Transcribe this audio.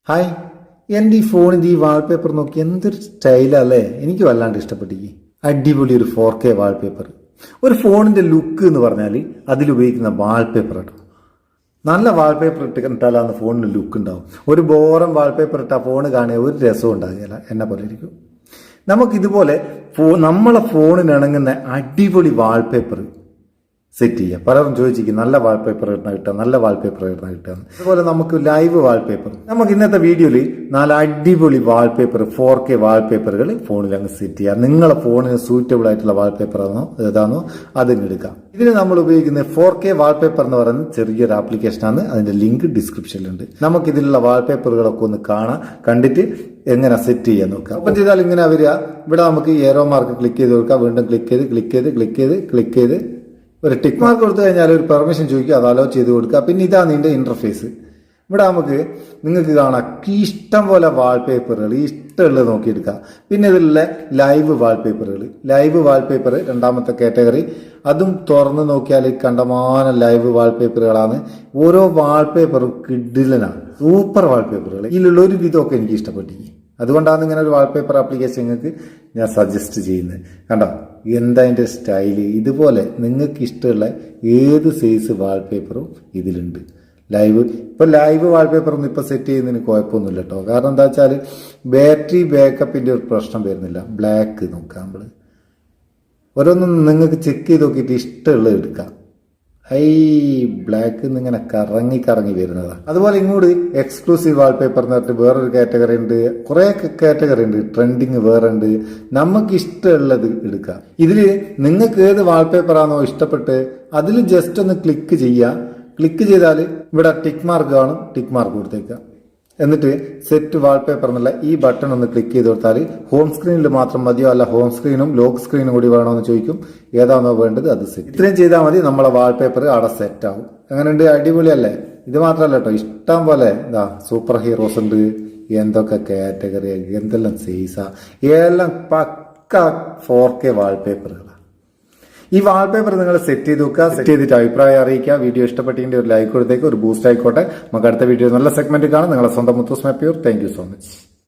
Hi, എൻ്റെ ഈ ഫോണിൻ്റെ ഈ വാൾപേപ്പർ നോക്കി എന്തൊരു സ്റ്റൈലല്ലേ. എനിക്ക് വല്ലാണ്ട് ഇഷ്ടപ്പെട്ടിരിക്കും. അടിപൊളി ഒരു 4K വാൾപേപ്പർ. ഒരു ഫോണിൻ്റെ ലുക്ക് എന്ന് പറഞ്ഞാൽ അതിലുപയോഗിക്കുന്ന വാൾപേപ്പർ കേട്ടോ. നല്ല വാൾപേപ്പർ ഇട്ടാലാണ് ഫോണിന് ലുക്ക് ഉണ്ടാവും. ഒരു ബോറൻ വാൾപേപ്പർ ഇട്ടാൽ ഫോൺ കാണുക ഒരു രസവും ഉണ്ടാകില്ല, എന്നെ പോലെ ഇരിക്കും. നമുക്കിതുപോലെ നമ്മളെ ഫോണിന് ഇണങ്ങുന്ന അടിപൊളി വാൾപേപ്പർ സെറ്റ് ചെയ്യുക. പലരും ചോദിച്ചിരിക്കും നല്ല വാൾപേപ്പർ ഇടുന്ന കിട്ടുക, നല്ല വാൾപേപ്പർ ഇടുന്ന കിട്ടുക. അതുപോലെ നമുക്ക് ലൈവ് വാൾപേപ്പർ, നമുക്ക് ഇന്നത്തെ വീഡിയോയിൽ 4 അടിപൊളി വാൾപേപ്പർ 4K വാൾപേപ്പറുകൾ ഫോണിൽ അങ്ങ് സെറ്റ് ചെയ്യുക. നിങ്ങളെ ഫോണിന് സൂറ്റബിൾ ആയിട്ടുള്ള വാൾപേപ്പർ ഏതാണോ അതിന് എടുക്കാം. ഇതിന് നമ്മൾ ഉപയോഗിക്കുന്ന 4K വാൾപേപ്പർ എന്ന് പറയുന്നത് ചെറിയൊരു ആപ്ലിക്കേഷനാണ്. അതിന്റെ ലിങ്ക് ഡിസ്ക്രിപ്ഷനിലുണ്ട്. നമുക്ക് ഇതിലുള്ള വാൾപേപ്പറുകളൊക്കെ ഒന്ന് കണ്ടിട്ട് എങ്ങനെ സെറ്റ് ചെയ്യാൻ നോക്കാം. ഓപ്പൺ ചെയ്താൽ ഇങ്ങനെ വരിക. ഇവിടെ നമുക്ക് ഏറോ മാർക്ക് ക്ലിക്ക് ചെയ്ത് കൊടുക്കാം. വീണ്ടും ക്ലിക്ക് ചെയ്ത് ഒരു ടിക്ക് മാർക്ക് കൊടുത്തു കഴിഞ്ഞാൽ ഒരു പെർമിഷൻ ചോദിക്കുക, അത് അലോ ചെയ്ത് കൊടുക്കുക. പിന്നെ ഇതാണ് ഇതിൻ്റെ ഇന്റർഫേസ്. ഇവിടെ നിങ്ങൾക്ക് കാണാം ഇഷ്ടം പോലെ വാൾപേപ്പറുകൾ ഇഷ്ടമുള്ളത് നോക്കിയെടുക്കാം. പിന്നെ ഇതിലുള്ള ലൈവ് വാൾപേപ്പർ രണ്ടാമത്തെ കാറ്റഗറി. അതും തുറന്ന് നോക്കിയാൽ കണ്ടമാനം ലൈവ് വാൾപേപ്പറുകളാണ്. ഓരോ വാൾപേപ്പറും കിഡിലനാണ്, സൂപ്പർ വാൾപേപ്പറുകൾ. ഇതിലുള്ള ഒരു വിധമൊക്കെ എനിക്ക് ഇഷ്ടപ്പെട്ടിരിക്കും. അതുകൊണ്ടാണ് ഇങ്ങനെ ഒരു വാൾപേപ്പർ ആപ്ലിക്കേഷൻ നിങ്ങൾക്ക് ഞാൻ സജസ്റ്റ് ചെയ്യുന്നത്. കണ്ടോ എന്താ അതിൻ്റെ സ്റ്റൈല്. ഇതുപോലെ നിങ്ങൾക്ക് ഇഷ്ടമുള്ള ഏത് സൈസ് വാൾപേപ്പറും ഇതിലുണ്ട്. ലൈവ് വാൾപേപ്പർ ഒന്നും ഇപ്പോൾ സെറ്റ് ചെയ്യുന്നതിന് കുഴപ്പമൊന്നുമില്ല കേട്ടോ. കാരണം എന്താ വെച്ചാൽ ബാറ്ററി ബാക്കപ്പിൻ്റെ ഒരു പ്രശ്നം വരുന്നില്ല. ബ്ലാക്ക് നോക്കാം, നമ്മൾ ഓരോന്നും നിങ്ങൾക്ക് ചെക്ക് ചെയ്ത് നോക്കിയിട്ട് ഇഷ്ടമുള്ളത് എടുക്കാം. ബ്ലാക്ക് ഇങ്ങനെ കറങ്ങി വരുന്നതാണ്. അതുപോലെ ഇങ്ങോട്ട് എക്സ്ക്ലൂസീവ് വാൾപേപ്പർ എന്ന് പറഞ്ഞിട്ട് വേറൊരു കാറ്റഗറി ഉണ്ട്. കുറെ കാറ്റഗറി ഉണ്ട്. ട്രെൻഡിങ് വേറെ ഉണ്ട്. നമുക്ക് ഇഷ്ടമുള്ളത് എടുക്കാം. ഇതില് നിങ്ങൾക്ക് ഏത് വാൾപേപ്പർ ആണോ ഇഷ്ടപ്പെട്ട് അതിൽ ജസ്റ്റ് ഒന്ന് ക്ലിക്ക് ചെയ്യുക. ക്ലിക്ക് ചെയ്താൽ ഇവിടെ ടിക്ക് മാർക്ക് കാണും. ടിക്ക് മാർക്ക് കൊടുത്തേക്കുക. എന്നിട്ട് സെറ്റ് വാൾപേപ്പർ എന്നുള്ള ഈ ബട്ടൺ ഒന്ന് ക്ലിക്ക് ചെയ്ത് കൊടുത്താൽ ഹോം സ്ക്രീനിൽ മാത്രം മതിയോ, അല്ല ഹോം സ്ക്രീനും ലോക്ക് സ്ക്രീനും കൂടി വേണമെന്ന് ചോദിക്കും. ഏതാണോ വേണ്ടത് അത് സെറ്റ്. ഇത്രയും ചെയ്താൽ മതി, നമ്മളെ വാൾപേപ്പർ അവിടെ സെറ്റ് ആവും. അങ്ങനെയുണ്ട്, അടിപൊളിയല്ലേ. ഇത് മാത്രമല്ല കേട്ടോ, ഇഷ്ടം പോലെ സൂപ്പർ ഹീറോസ് ഉണ്ട്. എന്തൊക്കെ കാറ്റഗറി, എന്തെല്ലാം സൈസാ, എല്ലാം പക്ക 4K വാൾപേപ്പറുകളാണ്. ഈ വാൾപേപ്പർ നിങ്ങൾ സെറ്റ് ചെയ്ത് വെക്കുക. സെറ്റ് ചെയ്തിട്ട് അഭിപ്രായം അറിയിക്കുക. വീഡിയോ ഇഷ്ടപ്പെട്ടെങ്കിൽ ഒരു ലൈക്ക് കൊടുത്തേക്ക്, ഒരു ബൂസ്റ്റ് ആയിക്കോട്ടെ. നമുക്ക് അടുത്ത വീഡിയോ നല്ല സെഗ്മെന്റ് കാണാം. നിങ്ങളെ സ്വന്തം Muthus Meppayur. Thank you so much.